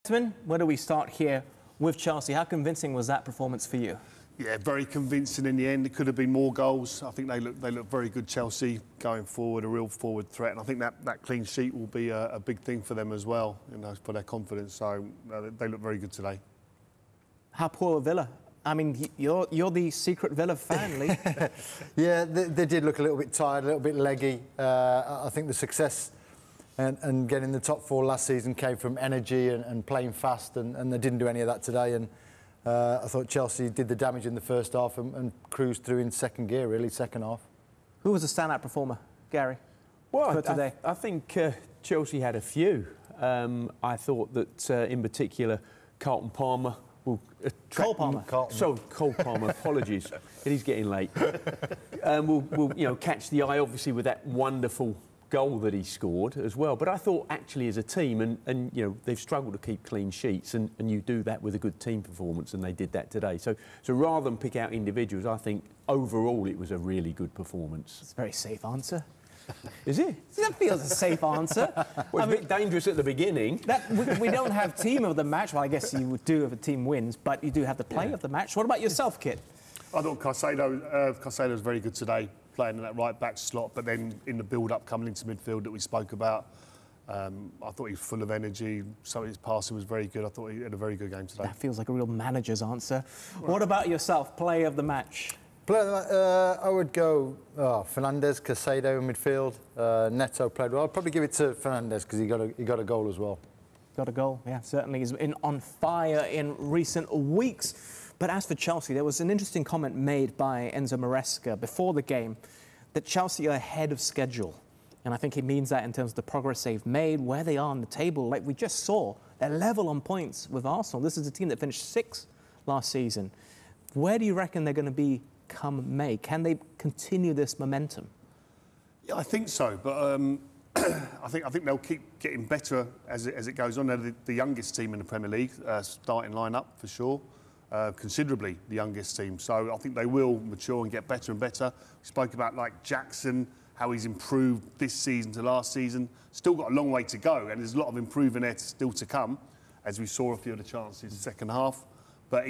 Captain, where do we start here with Chelsea? How convincing was that performance for you? Yeah, very convincing in the end. It could have been more goals. I think they look very good, Chelsea, going forward, a real forward threat. And I think that clean sheet will be a big thing for them as well, for their confidence. So they look very good today. How poor were Villa? I mean, you're the secret Villa fan, Lee. Yeah, they did look a little bit tired, a little bit leggy. I think the success and getting the top four last season came from energy and playing fast, and they didn't do any of that today. And I thought Chelsea did the damage in the first half and cruised through in second gear, really, second half. Who was the standout performer, Gary? Well, today? I think Chelsea had a few. I thought that, in particular, Carlton Palmer will Cole Palmer. Cole Palmer, apologies. It is getting late. Will catch the eye, obviously, with that wonderful goal that he scored as well. But I thought, actually, as a team, and they've struggled to keep clean sheets, and you do that with a good team performance, and they did that today. So rather than pick out individuals, I think overall it was a really good performance. It's a very safe answer. Is it? That feels a safe answer. Well, it's a bit dangerous at the beginning. We don't have team of the match. Well, I guess you would do if a team wins, but you do have the play of the match. What about yourself, Kit? I thought Caicedo was very good today, playing in that right-back slot, but then in the build-up coming into midfield that we spoke about, I thought he was full of energy. So his passing was very good. I thought he had a very good game today. That feels like a real manager's answer. Right. What about yourself, play of the match? I would go Fernandes, Caicedo in midfield. Neto played well. I'd probably give it to Fernandes because he got a goal as well. Got a goal, yeah, certainly. He's been on fire in recent weeks. But as for Chelsea, there was an interesting comment made by Enzo Maresca before the game that Chelsea are ahead of schedule. And I think he means that in terms of the progress they've made, where they are on the table. Like we just saw, they're level on points with Arsenal. This is a team that finished 6th last season. Where do you reckon they're going to be come May? Can they continue this momentum? Yeah, I think so, but I think they'll keep getting better as it goes on. They're the youngest team in the Premier League, starting line-up for sure, considerably the youngest team. So I think they will mature and get better and better. We spoke about like Jackson, how he's improved this season to last season. Still got a long way to go, and there's a lot of improving there still to come, as we saw a few of the chances in the second half. But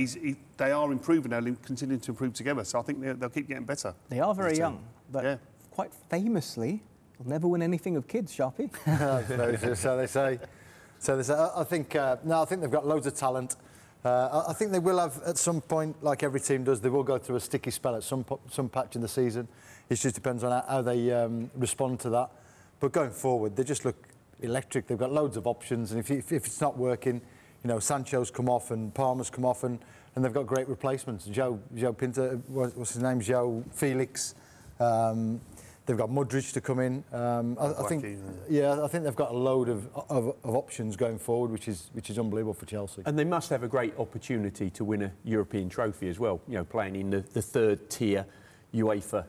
they are improving, they're continuing to improve together, so I think they'll keep getting better. They are very young, but quite famously, they'll never win anything with kids, Sharpie. So they say. I think they've got loads of talent. I think they will have, at some point, like every team does, they will go through a sticky spell at some patch in the season. It just depends on how they respond to that. But going forward, they just look electric. They've got loads of options, and if it's not working, Sancho's come off and Palmer's come off, and they've got great replacements. Joe Pinto, what's his name? Joe Felix. They've got Mudryk to come in. I think they've got a load of options going forward, which is unbelievable for Chelsea. And they must have a great opportunity to win a European trophy as well. Playing in the third tier UEFA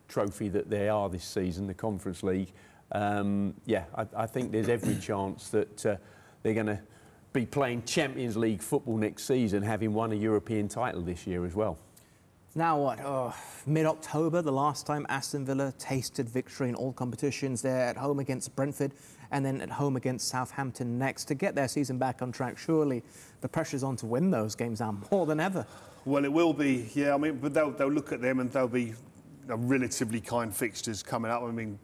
trophy that they are this season, the Conference League. I think there's every chance that they're going to be playing Champions League football next season, having won a European title this year as well. Now what? Mid-October, the last time Aston Villa tasted victory in all competitions. They're at home against Brentford and then at home against Southampton next. To get their season back on track, surely the pressure's on to win those games now more than ever. Well, it will be, yeah. I mean, but they'll look at them and they'll be relatively kind fixtures coming up. I mean,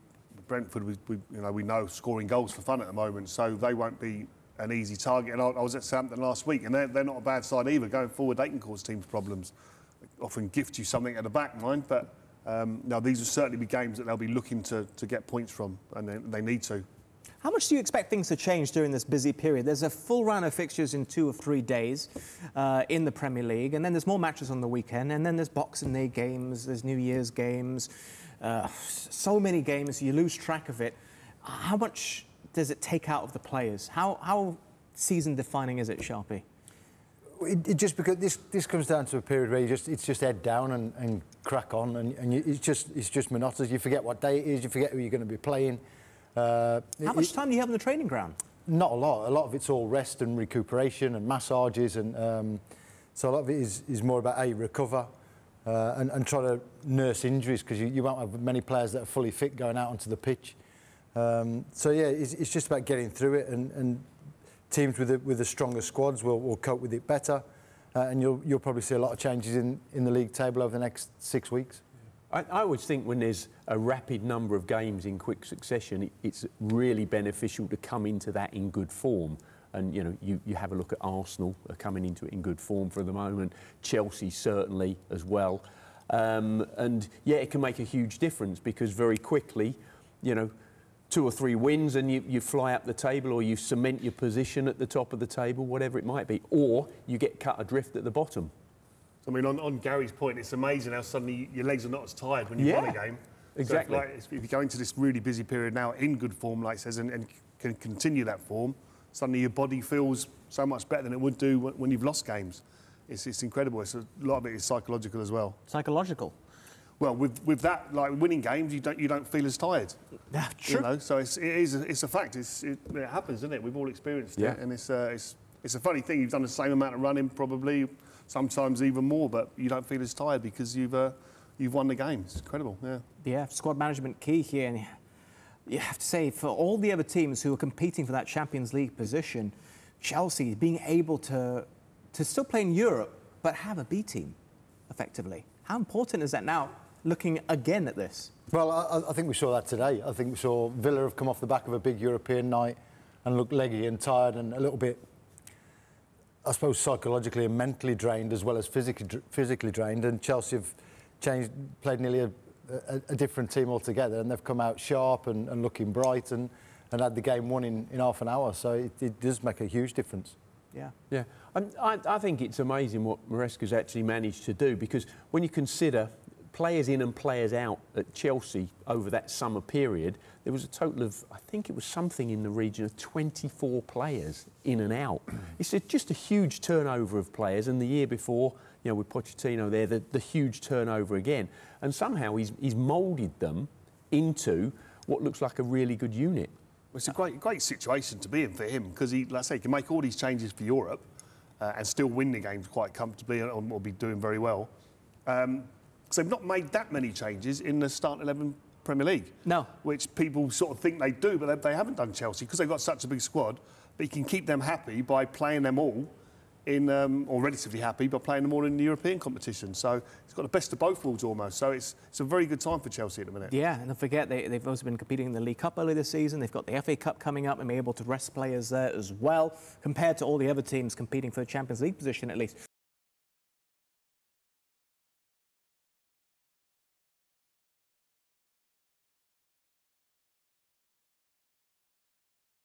Brentford, we know scoring goals for fun at the moment, so they won't be an easy target. And I was at Southampton last week, and they're not a bad side either. Going forward, they can cause teams problems. They often gift you something at the back, mind, but these will certainly be games that they'll be looking to get points from, and they need to. How much do you expect things to change during this busy period? There's a full round of fixtures in 2 or 3 days in the Premier League, and then there's more matches on the weekend, and then there's Boxing Day games, there's New Year's games, so many games, you lose track of it. How much does it take out of the players? How season-defining is it, Sharpie? It just because this comes down to a period where it's just head down and crack on, and it's just monotonous. You forget what day it is, you forget who you're going to be playing. How much time do you have on the training ground? Not a lot. A lot of it's all rest and recuperation and massages, and so a lot of it is more about how you recover and try to nurse injuries, because you won't have many players that are fully fit going out onto the pitch. So yeah, it's just about getting through it and teams with the stronger squads will cope with it better, and you'll probably see a lot of changes in the league table over the next 6 weeks. I always think when there's a rapid number of games in quick succession, it's really beneficial to come into that in good form. And, you know, you have a look at Arsenal are coming into it in good form for the moment. Chelsea certainly as well. And, yeah, it can make a huge difference because very quickly, you know, 2 or 3 wins and you fly up the table, or you cement your position at the top of the table, whatever it might be, or you get cut adrift at the bottom. I mean, on Gary's point, it's amazing how suddenly your legs are not as tired when you won a game. Exactly. So if you go into this really busy period now in good form, like it says, and can continue that form, suddenly your body feels so much better than it would do when you've lost games. It's incredible. A lot of it is psychological as well. Psychological. Well, with that, like winning games, you don't feel as tired. Yeah, true. You know, so it's a fact. It happens, isn't it? We've all experienced it, and it's a funny thing. You've done the same amount of running, probably, sometimes even more, but you don't feel as tired because you've won the game. It's incredible. Yeah. Yeah, squad management key here, and you have to say for all the other teams who are competing for that Champions League position, Chelsea being able to still play in Europe but have a B team, effectively. How important is that now? Looking again at this? Well, I think we saw that today. I think we saw Villa have come off the back of a big European night and looked leggy and tired and a little bit, I suppose, psychologically and mentally drained as well as physically drained. And Chelsea have played nearly a different team altogether, and they've come out sharp and looking bright and had the game won in half an hour. So it does make a huge difference. Yeah. Yeah. I think it's amazing what Maresca's actually managed to do, because when you consider players in and players out at Chelsea over that summer period, there was a total of, I think it was something in the region of 24 players in and out. It's just a huge turnover of players, and the year before, you know, with Pochettino there, the huge turnover again. And somehow he's moulded them into what looks like a really good unit. Well, it's a great situation to be in for him because he, like I say, he can make all these changes for Europe and still win the games quite comfortably or be doing very well. Because they've not made that many changes in the starting 11 Premier League. No. Which people sort of think they do, but they haven't done Chelsea because they've got such a big squad. But you can keep them happy by playing them all in, or relatively happy by playing them all in the European competition. So it's got the best of both worlds almost. So it's a very good time for Chelsea at the minute. Yeah, and don't forget, they've also been competing in the League Cup earlier this season. They've got the FA Cup coming up and be able to rest players there as well, compared to all the other teams competing for the Champions League position at least.